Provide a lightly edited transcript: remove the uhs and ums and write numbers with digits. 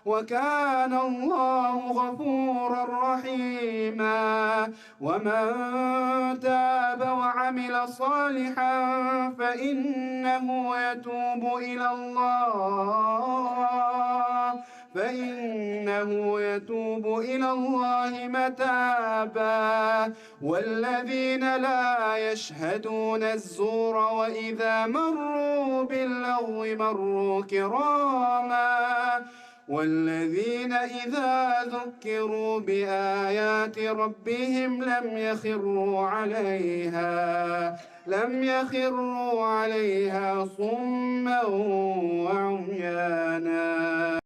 وكان الله غفورا رحيما. ومن تاب وعمل صالحا فإنه يتوب إلى الله متابا. والذين لا يشهدون الزور وإذا مروا باللغو مروا كراما. والذين إذا ذكروا بآيات ربهم لم يخروا عليها صما وعميانا.